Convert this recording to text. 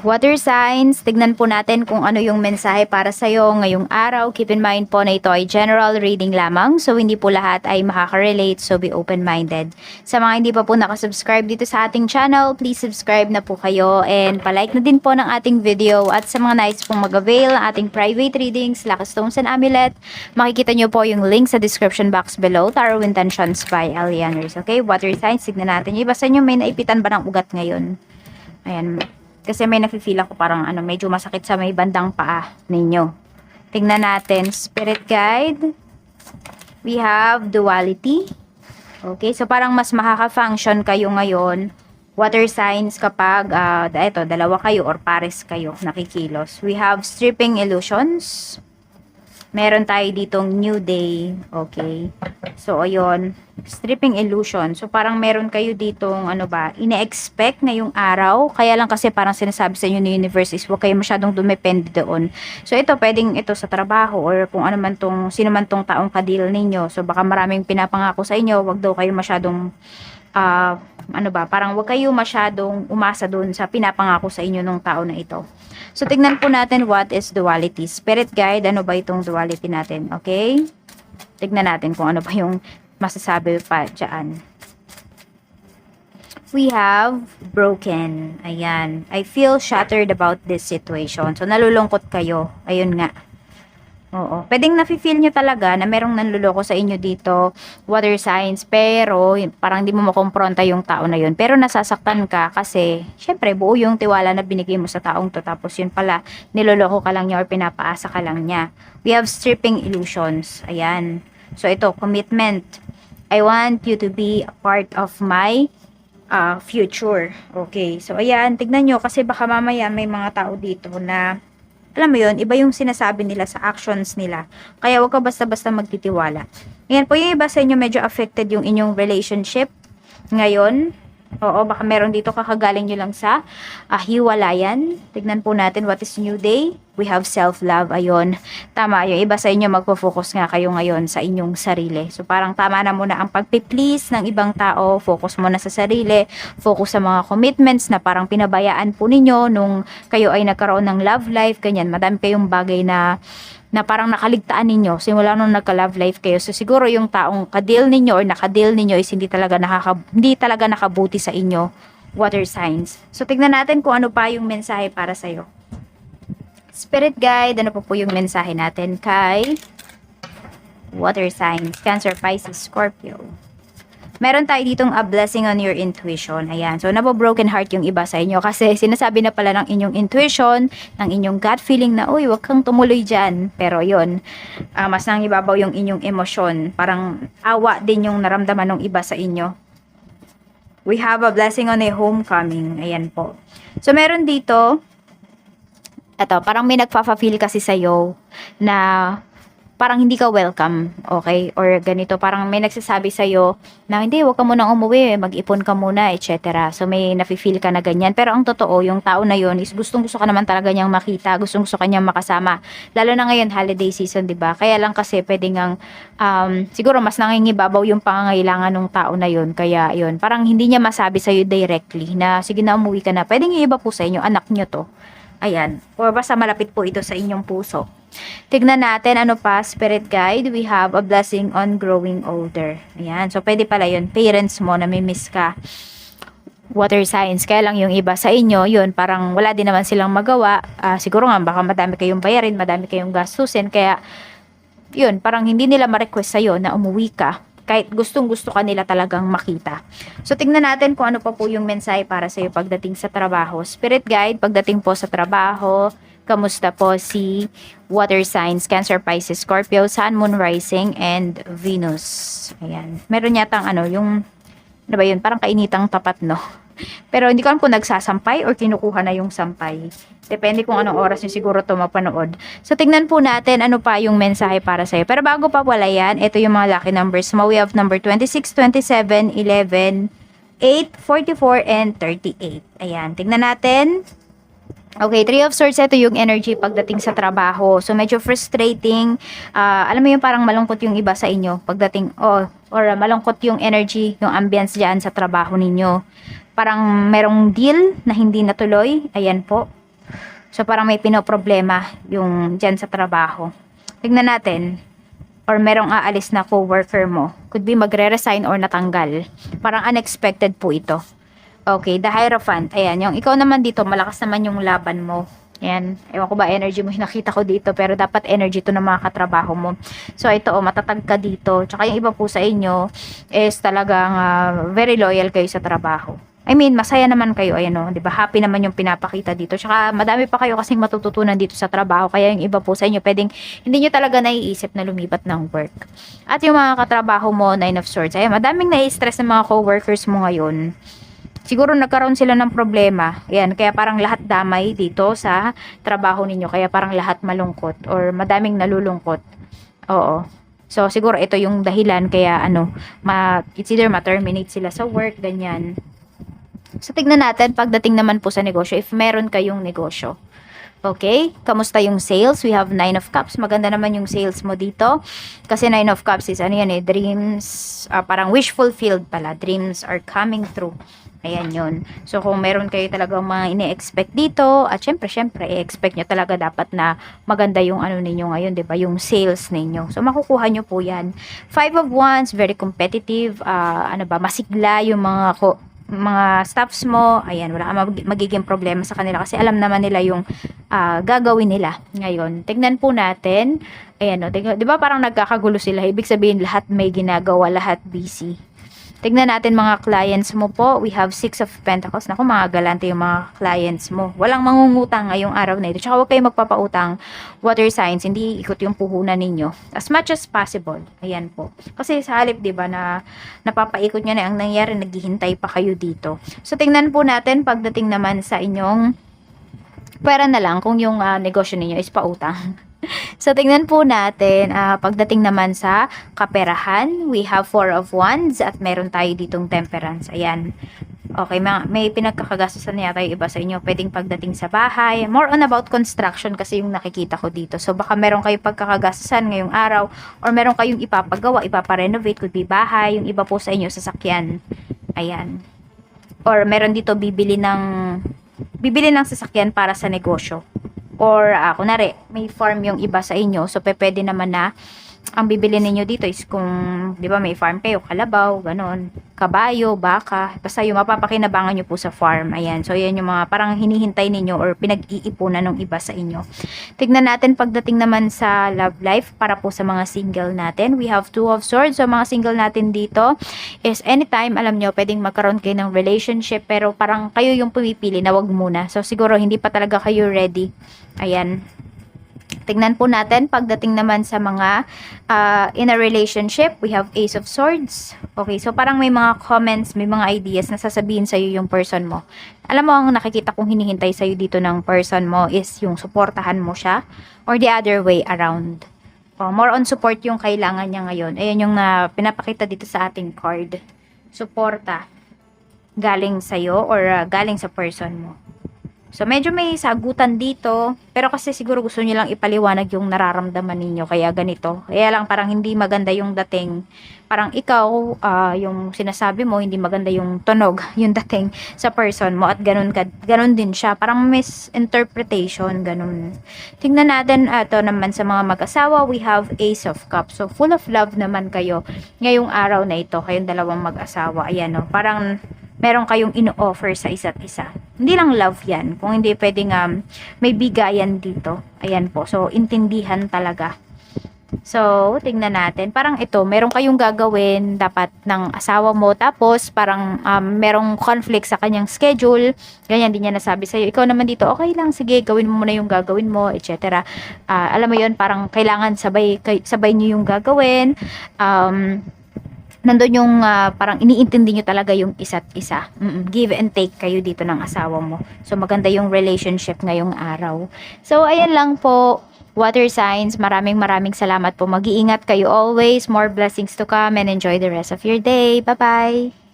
Water signs, tignan po natin kung ano yung mensahe para sa'yo ngayong araw. Keep in mind po na ito ay general reading lamang. So, hindi po lahat ay makaka-relate. So, be open-minded. Sa mga hindi pa po nakasubscribe dito sa ating channel, please subscribe na po kayo. And palike na din po ng ating video. At sa mga nais pong mag-avail ng ating private readings, Lucky Stones and Amulet, makikita nyo po yung link sa description box below. Tarot Intentions by Alianers. Okay, water signs, tignan natin. Yung iba sa inyo, may naipitan ba ng ugat ngayon? Ayan. Kasi may nafe-feel ako parang medyo masakit sa may bandang paa ninyo. Tingnan natin. Spirit guide. We have duality. Okay, so parang mas makaka-function kayo ngayon. Water signs kapag dalawa kayo or pares kayo nakikilos. We have stripping illusions. Meron tayo ditong new day. Okay. So, ayun. Stripping illusion. So, parang meron kayo ditong, ine-expect ngayong araw. Kaya lang kasi parang sinasabi sa inyo ni universe is huwag kayo masyadong dumepende doon. So, ito, pwedeng ito sa trabaho or kung ano man tong, sino man tong taong kadil ninyo. So, baka maraming pinapangako sa inyo. Huwag daw kayo masyadong, parang huwag kayo masyadong umasa doon sa pinapangako sa inyo ng tao na ito. So, tignan po natin what is duality. Spirit guide, ano ba itong duality natin? Okay? Tignan natin kung ano ba yung masasabi pa dyan. We have broken. Ayan. I feel shattered about this situation. So, nalulungkot kayo. Ayun nga. Oo. Pwedeng nafe-feel nyo talaga na merong nanluloko sa inyo dito, water signs, pero parang di mo makompronta yung tao na yun. Pero nasasaktan ka kasi, syempre, buo yung tiwala na binigay mo sa taong to. Tapos yun pala, niloloko ka lang niya or pinapaasa ka lang niya. We have stripping illusions. Ayan. So, ito, commitment. I want you to be a part of my future. Okay. So, ayan, tignan nyo kasi baka mamaya may mga tao dito na alam mo yun, iba yung sinasabi nila sa actions nila. Kaya huwag ka basta-basta magtitiwala. Ayan po, yung iba sa inyo medyo affected yung inyong relationship ngayon. Oo, baka meron dito kakagaling nyo lang sa hiwalayan. Tignan po natin what is new day. We have self-love. Ayun. Tama, yung iba sa inyo magpo-focus nga kayo ngayon sa inyong sarili. So parang tama na muna ang pagpi-please ng ibang tao. Focus muna sa sarili. Focus sa mga commitments na parang pinabayaan po ninyo nung kayo ay nagkaroon ng love life. Ganyan, madami kayong bagay na parang nakaligtaan ninyo simula nung nagka-love life kayo. So siguro yung taong ka-deal ninyo or naka-deal ninyo is hindi talaga nakabuti sa inyo, water signs. So tignan natin kung ano pa yung mensahe para sa iyo. Spirit guide, ano po yung mensahe natin kay water signs, Cancer, Pisces, Scorpio. Meron tayo ditong a blessing on your intuition. Ayan. So, nabo-broken heart yung iba sa inyo kasi sinasabi na pala ng inyong intuition, ng inyong gut feeling na, uy, wag kang tumuloy dyan. Pero yun, mas nangibabaw yung inyong emosyon. Parang awa din yung naramdaman ng iba sa inyo. We have a blessing on a homecoming. Ayan po. So, meron dito, parang may nagpa-feel kasi sa'yo na parang hindi ka welcome, okay? Or ganito, parang may nagsasabi sa'yo na hindi, huwag ka munang umuwi, mag-ipon ka muna, etc. So, may nafe-feel ka na ganyan. Pero ang totoo, yung tao na yon is gustong-gusto ka naman talaga niyang makita, gustong-gusto ka niyang makasama. Lalo na ngayon, holiday season, di ba? Kaya lang kasi pwedeng siguro mas nangingibabaw yung pangangailangan ng tao na yon. Kaya yun, parang hindi niya masabi sa'yo directly na, sige na, umuwi ka na. Pwedeng yung iba po sa inyo, anak niyo to. Ayan. Or basta malapit po ito sa inyong puso. Tignan natin ano pa, spirit guide. We have a blessing on growing older. Ayan. So, pwede pala yun. Parents mo, namimiss ka. Water signs. Kaya lang yung iba sa inyo, yun, parang wala din naman silang magawa. Siguro nga, baka madami kayong bayarin, madami kayong gastusin. Kaya, yun, parang hindi nila ma-request sa'yo na umuwi ka. Kahit gustong-gusto ka nila talagang makita. So, tingnan natin kung ano pa po yung mensahe para sa'yo pagdating sa trabaho. Spirit guide, pagdating po sa trabaho, kamusta po si water signs, Cancer, Pisces, Scorpio, Sun, Moon, Rising, and Venus. Ayan. Meron yatang yung, ano ba yun, parang kainitang tapat, no? Pero hindi ko alam kung nagsasampay or kinukuha na yung sampay. Depende kung anong oras nyo siguro ito mapanood. So, tignan po natin ano pa yung mensahe para sa'yo. Pero bago pa wala yan, ito yung mga lucky numbers mo. We have number 26, 27, 11, 8, 44, and 38. Ayan, tignan natin. Okay, Three of Swords, ito yung energy pagdating sa trabaho. So, medyo frustrating. Alam mo yung parang malungkot yung iba sa inyo pagdating, or malungkot yung energy, yung ambience dyan sa trabaho ninyo. Parang merong deal na hindi natuloy. Ayan po. So, parang may pinoproblema yung dyan sa trabaho. Tignan natin. Or merong aalis na co-worker mo. Could be magre-resign or natanggal. Parang unexpected po ito. Okay, the Hierophant. Ayan, yung ikaw naman dito, malakas naman yung laban mo. Ayan, ewan ko ba energy mo, nakita ko dito, pero dapat energy to ng mga katrabaho mo. So, ito, matatag ka dito. Tsaka yung iba po sa inyo is talagang very loyal kayo sa trabaho. I mean, masaya naman kayo, ayan o, di ba? Happy naman yung pinapakita dito. Tsaka madami pa kayo kasing matututunan dito sa trabaho. Kaya yung iba po sa inyo, pwedeng hindi nyo talaga naiisip na lumipat ng work. At yung mga katrabaho mo, 9 of Swords, ayan, madaming nai-stress ng mga co-workers mo ngayon. Siguro nagkaroon sila ng problema. Ayan, kaya parang lahat damay dito sa trabaho ninyo. Kaya parang lahat malungkot or madaming nalulungkot. Oo. So, siguro ito yung dahilan kaya it's either ma-terminate sila sa work, ganyan. So, tignan natin pagdating naman po sa negosyo, if meron kayong negosyo. Okay? Kamusta yung sales? We have 9 of Cups. Maganda naman yung sales mo dito. Kasi 9 of Cups is dreams, parang wish fulfilled pala. Dreams are coming through. Ayan yun. So, kung meron kayo talagang mga ine-expect dito, at syempre, i-expect nyo talaga dapat na maganda yung ninyo ngayon, 'di ba? Yung sales ninyo. So, makukuha nyo po yan. 5 of Wands, very competitive, masigla yung mga staffs mo. Ayan, wala kang magiging problema sa kanila kasi alam naman nila yung gagawin nila ngayon. Tignan po natin. Ayan, 'di ba parang nagkakagulo sila? Ibig sabihin lahat may ginagawa, lahat busy. Tignan natin mga clients mo po. We have 6 of Pentacles. Naku, mga galante yung mga clients mo. Walang mangungutang ngayong araw na ito. Tsaka huwag kayong magpapautang, water signs. Hindi ikot yung puhunan ninyo. As much as possible. Ayan po. Kasi sa halip, diba, na napapaikot nyo na ang nangyari, naghihintay pa kayo dito. So, tingnan po natin pagdating naman sa inyong pera na lang kung yung negosyo ninyo is pautang. So, tingnan po natin, pagdating naman sa kaperahan, we have 4 of Wands at meron tayo ditong Temperance. Ayan. Okay, may pinagkakagastusan yata yung iba sa inyo. Pwedeng pagdating sa bahay. More on about construction kasi yung nakikita ko dito. So, baka meron kayong pagkakagastusan ngayong araw or meron kayong ipapagawa, ipaparenovate, could be bahay. Yung iba po sa inyo, sasakyan. Ayan. Or meron dito bibili ng sasakyan para sa negosyo. Or, kunwari, may farm yung iba sa inyo. So, pwede naman na ang bibili ninyo dito is kung, di ba, may farm kayo, kalabaw, ganon, kabayo, baka, basta yung mapapakinabangan nyo po sa farm. Ayan. So, yan yung mga parang hinihintay ninyo or pinag-iipunan ng iba sa inyo. Tignan natin pagdating naman sa love life para po sa mga single natin. We have 2 of Swords. So, mga single natin dito is anytime, alam nyo, pwedeng magkaroon kayo ng relationship pero parang kayo yung pumipili na wag muna. So, siguro hindi pa talaga kayo ready. Ayan. Tignan po natin pagdating naman sa mga in a relationship, we have Ace of Swords. Okay, so parang may mga comments, may mga ideas na sasabihin sa'yo yung person mo. Alam mo, ang nakikita kong hinihintay sa'yo dito ng person mo is yung suportahan mo siya or the other way around. More on support yung kailangan niya ngayon. Ayan yung pinapakita dito sa ating card. Suporta galing sa'yo or galing sa person mo. So, medyo may sagutan dito. Pero kasi siguro gusto niyo lang ipaliwanag yung nararamdaman ninyo. Kaya ganito. Kaya lang parang hindi maganda yung dating. Parang ikaw, yung sinasabi mo, hindi maganda yung tunog, yung dating sa person mo. At ganun din siya. Parang misinterpretation, ganun. Tingnan natin ito naman sa mga mag-asawa. We have Ace of Cups. So, full of love naman kayo ngayong araw na ito. Kayong dalawang mag-asawa. Ayan, no? Parang meron kayong ino-offer sa isa't isa. Hindi lang love yan. Kung hindi pwedeng may bigayan dito. Ayan po. So, intindihan talaga. So, tingnan natin. Parang ito, meron kayong gagawin dapat ng asawa mo. Tapos, parang merong conflict sa kanyang schedule. Ganyan din niya nasabi sa'yo. Ikaw naman dito, okay lang, sige, gawin mo muna yung gagawin mo, etc. Alam mo yun, parang kailangan sabay niyo yung gagawin. Nandun yung parang iniintindi nyo talaga yung isa't isa. Give and take kayo dito ng asawa mo. So, maganda yung relationship ngayong araw. So, ayan lang po. Water signs, maraming salamat po. Mag-iingat kayo always. More blessings to come and enjoy the rest of your day. Bye-bye!